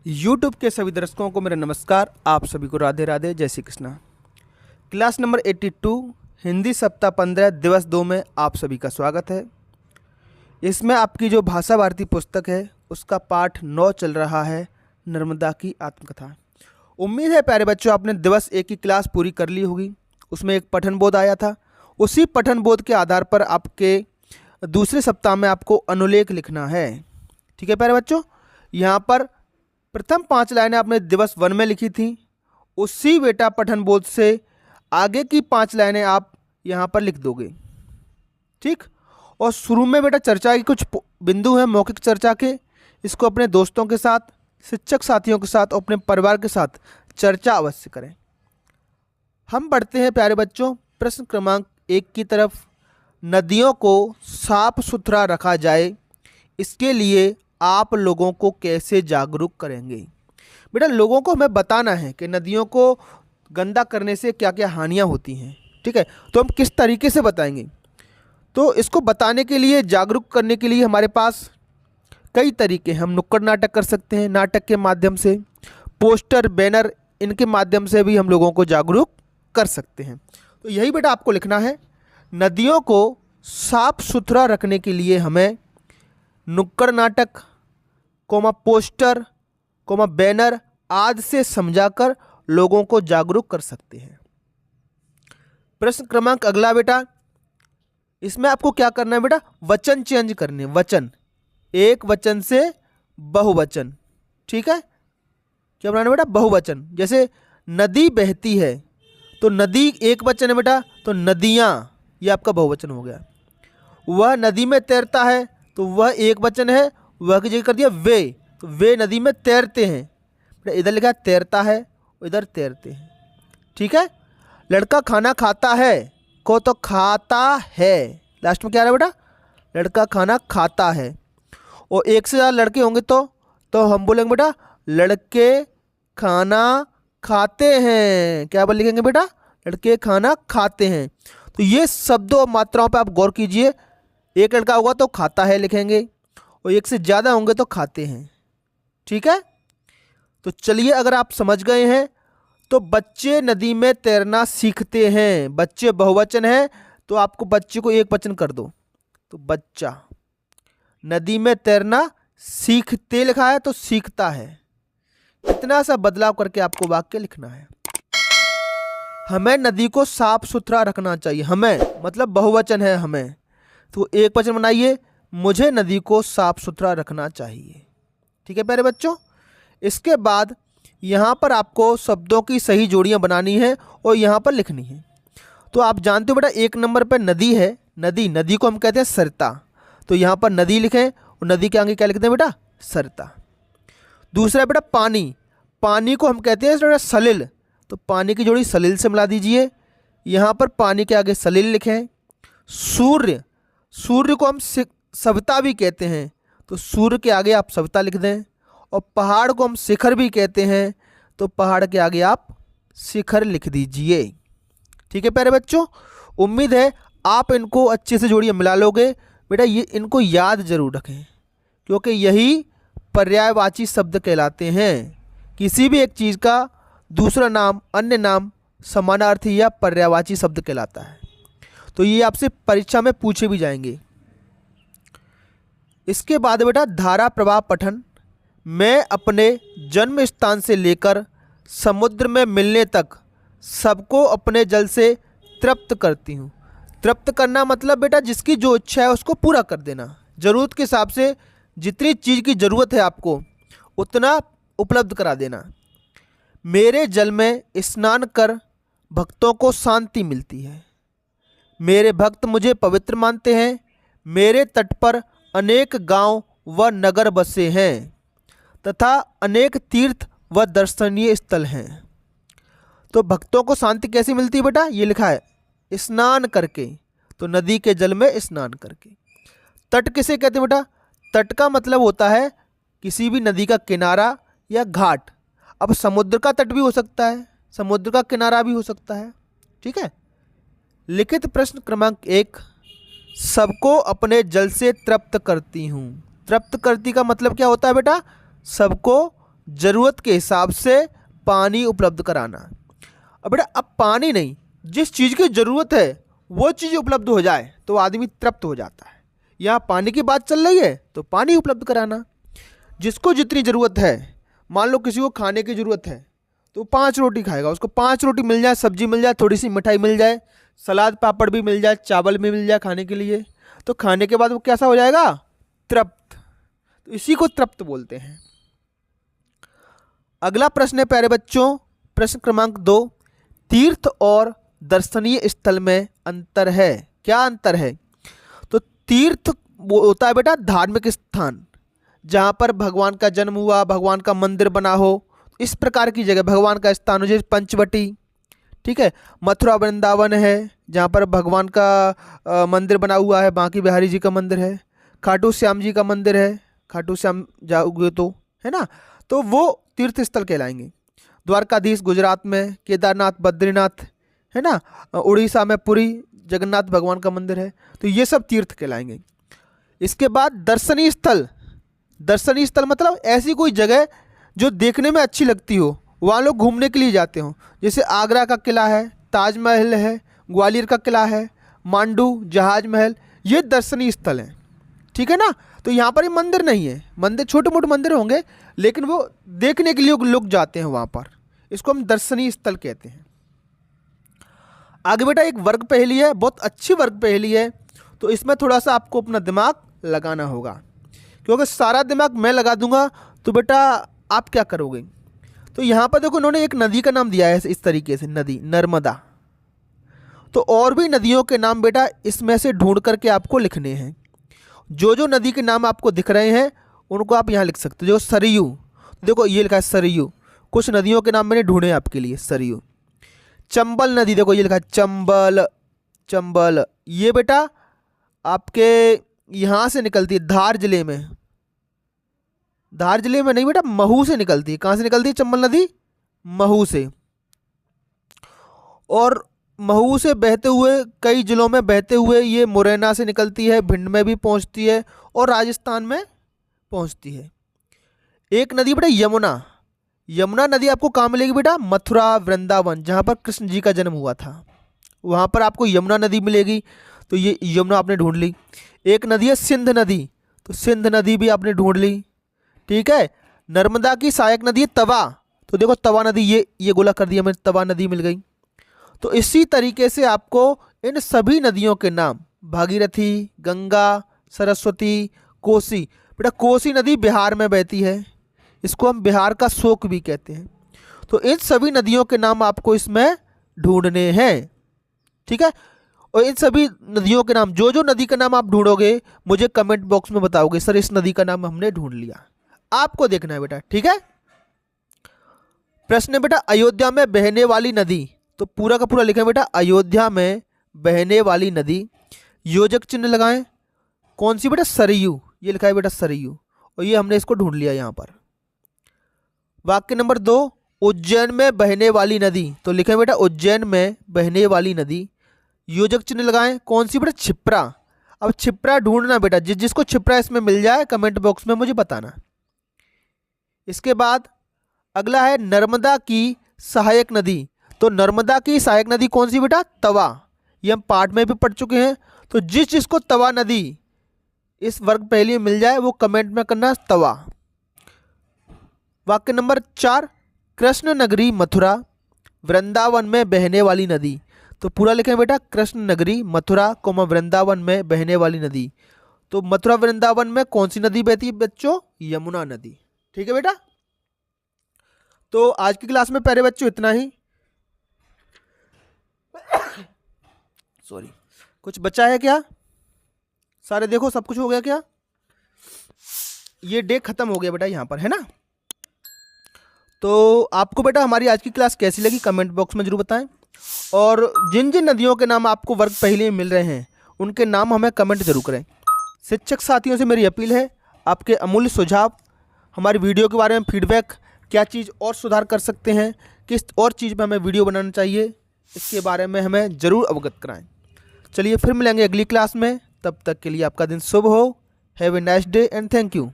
YouTube के सभी दर्शकों को मेरा नमस्कार। आप सभी को राधे राधे, जय श्री कृष्णा। क्लास नंबर 82 हिंदी सप्ताह 15 दिवस 2 में आप सभी का स्वागत है। इसमें आपकी जो भाषा भारती पुस्तक है उसका पाठ 9 चल रहा है, नर्मदा की आत्मकथा। उम्मीद है प्यारे बच्चों आपने दिवस 1 की क्लास पूरी कर ली होगी। उसमें एक पठन बोध आया था। उसी पठन बोध के आधार पर आपके दूसरे सप्ताह में आपको अनुलेख लिखना है। ठीक है प्यारे बच्चों, यहाँ पर प्रथम 5 लाइनें आपने दिवस 1 में लिखी थी। उसी बेटा पठन बोध से आगे की 5 लाइनें आप यहाँ पर लिख दोगे। ठीक, और शुरू में बेटा चर्चा की कुछ बिंदु हैं मौखिक चर्चा के। इसको अपने दोस्तों के साथ, शिक्षक साथियों के साथ और अपने परिवार के साथ चर्चा अवश्य करें। हम बढ़ते हैं प्यारे बच्चों प्रश्न क्रमांक 1 की तरफ। नदियों को साफ सुथरा रखा जाए, इसके लिए आप लोगों को कैसे जागरूक करेंगे? बेटा लोगों को हमें बताना है कि नदियों को गंदा करने से क्या क्या हानियां होती हैं। ठीक है, तो हम किस तरीके से बताएंगे? तो इसको बताने के लिए, जागरूक करने के लिए हमारे पास कई तरीके हैं। हम नुक्कड़ नाटक कर सकते हैं, नाटक के माध्यम से, पोस्टर, बैनर, इनके माध्यम से भी हम लोगों को जागरूक कर सकते हैं। तो यही बेटा आपको लिखना है। नदियों को साफ सुथरा रखने के लिए हमें नुक्कड़ नाटक, पोस्टर, बैनर आदि से समझाकर लोगों को जागरूक कर सकते हैं। प्रश्न क्रमांक अगला बेटा, इसमें आपको क्या करना है बेटा? वचन चेंज करने। वचन, एक वचन से बहुवचन। ठीक है, क्या बनाना बेटा? बहुवचन। जैसे नदी बहती है तो नदी एक वचन है बेटा, तो नदियाँ, ये आपका बहुवचन हो गया। वह नदी में तैरता है तो वह एक वचन है, वह की जगह कर दिया वे, तो वे नदी में तैरते हैं। इधर लिखा है तैरता है, इधर तैरते हैं। ठीक है। लड़का खाना खाता है को तो खाता है, लास्ट में क्या रहा बेटा? लड़का खाना खाता है। और एक से ज़्यादा लड़के होंगे तो हम बोलेंगे बेटा लड़के खाना खाते हैं। क्या बोल लिखेंगे बेटा? लड़के खाना खाते हैं। तो ये शब्दों और मात्राओं पे आप गौर कीजिए। एक लड़का होगा तो खाता है लिखेंगे, और एक से ज़्यादा होंगे तो खाते हैं। ठीक है, तो चलिए, अगर आप समझ गए हैं तो बच्चे नदी में तैरना सीखते हैं। बच्चे बहुवचन है तो आपको बच्चे को एक वचन कर दो, तो बच्चा नदी में तैरना सीखते लिखा है तो सीखता है। इतना सा बदलाव करके आपको वाक्य लिखना है। हमें नदी को साफ सुथरा रखना चाहिए। हमें मतलब बहुवचन है हमें, तो एक वचन बनाइए, मुझे नदी को साफ सुथरा रखना चाहिए। ठीक है प्यारे बच्चों, इसके बाद यहाँ पर आपको शब्दों की सही जोड़ियाँ बनानी है और यहाँ पर लिखनी है। तो आप जानते हो बेटा 1 नंबर पर नदी है। नदी को हम कहते हैं सरिता, तो यहाँ पर नदी लिखें और नदी के आगे क्या लिखते हैं बेटा? सरिता। दूसरा बेटा पानी को हम कहते हैं सलिल, तो पानी की जोड़ी सलिल से मिला दीजिए। यहाँ पर पानी के आगे सलिल लिखें। सूर्य को हम सविता भी कहते हैं, तो सूर्य के आगे आप सविता लिख दें। और पहाड़ को हम शिखर भी कहते हैं, तो पहाड़ के आगे आप शिखर लिख दीजिए। ठीक है प्यारे बच्चों, उम्मीद है आप इनको अच्छे से जोड़िए मिला लोगे। बेटा ये इनको याद जरूर रखें, क्योंकि यही पर्यायवाची शब्द कहलाते हैं। किसी भी एक चीज़ का दूसरा नाम, अन्य नाम समानार्थी या पर्यायवाची शब्द कहलाता है। तो ये आपसे परीक्षा में पूछे भी जाएंगे। इसके बाद बेटा धारा प्रवाह पठन। मैं अपने जन्म स्थान से लेकर समुद्र में मिलने तक सबको अपने जल से तृप्त करती हूँ। तृप्त करना मतलब बेटा जिसकी जो इच्छा है उसको पूरा कर देना। ज़रूरत के हिसाब से जितनी चीज़ की ज़रूरत है आपको उतना उपलब्ध करा देना। मेरे जल में स्नान कर भक्तों को शांति मिलती है। मेरे भक्त मुझे पवित्र मानते हैं। मेरे तट पर अनेक गांव व नगर बसे हैं तथा अनेक तीर्थ व दर्शनीय स्थल हैं। तो भक्तों को शांति कैसे मिलती है बेटा? ये लिखा है स्नान करके, तो नदी के जल में स्नान करके। तट किसे कहते हैं बेटा? तट का मतलब होता है किसी भी नदी का किनारा या घाट। अब समुद्र का तट भी हो सकता है, समुद्र का किनारा भी हो सकता है। ठीक है। लिखित प्रश्न क्रमांक 1, सबको अपने जल से तृप्त करती हूँ। तृप्त करती का मतलब क्या होता है बेटा? सबको ज़रूरत के हिसाब से पानी उपलब्ध कराना। अब बेटा अब पानी नहीं, जिस चीज़ की ज़रूरत है वो चीज़ उपलब्ध हो जाए तो आदमी तृप्त हो जाता है। यहाँ पानी की बात चल रही है तो पानी उपलब्ध कराना। जिसको जितनी ज़रूरत है, मान लो किसी को खाने की ज़रूरत है तो 5 रोटी खाएगा, उसको 5 रोटी मिल जाए, सब्जी मिल जाए, थोड़ी सी मिठाई मिल जाए, सलाद पापड़ भी मिल जाए, चावल भी मिल जाए खाने के लिए, तो खाने के बाद वो कैसा हो जाएगा? तृप्त। तो इसी को तृप्त बोलते हैं। अगला प्रश्न है प्यारे बच्चों, प्रश्न क्रमांक 2, तीर्थ और दर्शनीय स्थल में अंतर है। क्या अंतर है? तो तीर्थ वो होता है बेटा धार्मिक स्थान, जहाँ पर भगवान का जन्म हुआ, भगवान का मंदिर बना हो, इस प्रकार की जगह भगवान का स्थान हो, जैसे पंचवटी, ठीक है। मथुरा वृंदावन है जहाँ पर भगवान का मंदिर बना हुआ है, बांके बिहारी जी का मंदिर है, खाटू श्याम जी का मंदिर है, खाटू श्याम जाओगे तो, है ना, तो वो तीर्थ स्थल कहलाएंगे। द्वारकाधीश गुजरात में, केदारनाथ बद्रीनाथ, है ना, उड़ीसा में पुरी जगन्नाथ भगवान का मंदिर है, तो ये सब तीर्थ कहलाएंगे। इसके बाद दर्शनीय स्थल। दर्शनीय स्थल मतलब ऐसी कोई जगह जो देखने में अच्छी लगती हो, वहाँ लोग घूमने के लिए जाते हो, जैसे आगरा का किला है, ताजमहल है, ग्वालियर का किला है, मांडू जहाज महल, ये दर्शनीय स्थल हैं, ठीक है ना। तो यहाँ पर ये मंदिर नहीं है, मंदिर छोटे मोटे मंदिर होंगे लेकिन वो देखने के लिए लोग जाते हैं वहाँ पर, इसको हम दर्शनीय स्थल कहते हैं। आगे बेटा एक वर्ग पहेली है, बहुत अच्छी वर्ग पहेली है, तो इसमें थोड़ा सा आपको अपना दिमाग लगाना होगा, क्योंकि सारा दिमाग मैं लगा दूंगा तो बेटा आप क्या करोगे। तो यहाँ पर देखो उन्होंने एक नदी का नाम दिया है इस तरीके से, नदी नर्मदा। तो और भी नदियों के नाम बेटा इसमें से ढूंढ करके आपको लिखने हैं। जो जो नदी के नाम आपको दिख रहे हैं उनको आप यहाँ लिख सकते हो। जो सरयू, देखो ये लिखा है सरयू, कुछ नदियों के नाम मैंने ढूंढे आपके लिए। सरयू, चंबल नदी, देखो ये लिखा है चंबल, चंबल ये बेटा आपके यहाँ से निकलती है धार जिले में, धार जिले में नहीं बेटा महू से निकलती है। कहाँ से निकलती है चंबल नदी? महू से। और महू से बहते हुए कई जिलों में बहते हुए ये मुरैना से निकलती है, भिंड में भी पहुंचती है और राजस्थान में पहुंचती है। एक नदी बेटा यमुना, यमुना नदी आपको कहाँ मिलेगी बेटा? मथुरा वृंदावन, जहाँ पर कृष्ण जी का जन्म हुआ था, वहाँ पर आपको यमुना नदी मिलेगी। तो ये यमुना आपने ढूंढ ली। एक नदी है सिंध नदी, तो सिंध नदी भी आपने ढूंढ ली, ठीक है। नर्मदा की सहायक नदी है तवा, तो देखो तवा नदी, ये गोला कर दिया मैंने, तवा नदी मिल गई। तो इसी तरीके से आपको इन सभी नदियों के नाम, भागीरथी, गंगा, सरस्वती, कोसी, बेटा कोसी नदी बिहार में बहती है, इसको हम बिहार का शोक भी कहते हैं। तो इन सभी नदियों के नाम आपको इसमें ढूंढने हैं, ठीक है। और इन सभी नदियों के नाम, जो जो नदी का नाम आप ढूंढोगे मुझे कमेंट बॉक्स में बताओगे, सर इस नदी का नाम हमने ढूंढ लिया। आपको देखना है बेटा, ठीक है। प्रश्न है बेटा अयोध्या में बहने वाली नदी, तो पूरा का पूरा लिखा है बेटा अयोध्या में बहने वाली नदी, योजक चिन्ह लगाएं। कौन सी बेटा? सरयू, ये लिखा है बेटा सरयू, और ये हमने इसको ढूंढ लिया यहाँ पर। वाक्य नंबर 2, उज्जैन में बहने वाली नदी, तो लिखा है बेटा उज्जैन में बहने वाली नदी, योजक चिन्ह लगाएं। कौन सी बेटा? क्षिप्रा। अब क्षिप्रा ढूंढना बेटा, जिसको क्षिप्रा इसमें मिल जाए कमेंट बॉक्स में मुझे बताना। इसके बाद अगला है नर्मदा की सहायक नदी, तो नर्मदा की सहायक नदी कौन सी बेटा? तवा, ये हम पाठ में भी पढ़ चुके हैं। तो जिसको तवा नदी इस वर्ग पहले मिल जाए वो कमेंट में करना तवा। वाक्य नंबर 4, कृष्ण नगरी मथुरा वृंदावन में बहने वाली नदी, तो पूरा लिखें बेटा कृष्ण नगरी मथुरा कोमा वृंदावन में बहने वाली नदी। तो मथुरा वृंदावन में कौन सी नदी बहती है बच्चों? यमुना नदी, ठीक है बेटा। तो आज की क्लास में प्यारे बच्चों इतना ही। सॉरी, कुछ बचा है क्या? सारे देखो सब कुछ हो गया क्या? ये डे खत्म हो गया बेटा यहाँ पर, है ना। तो आपको बेटा हमारी आज की क्लास कैसी लगी कमेंट बॉक्स में जरूर बताएं, और जिन जिन नदियों के नाम आपको वर्ग पहले में मिल रहे हैं उनके नाम हमें कमेंट जरूर करें। शिक्षक साथियों से मेरी अपील है, आपके अमूल्य सुझाव, हमारी वीडियो के बारे में फीडबैक, क्या चीज़ और सुधार कर सकते हैं, किस और चीज़ पर हमें वीडियो बनाना चाहिए, इसके बारे में हमें ज़रूर अवगत कराएं। चलिए फिर मिलेंगे अगली क्लास में, तब तक के लिए आपका दिन शुभ हो। Have a nice day and thank you.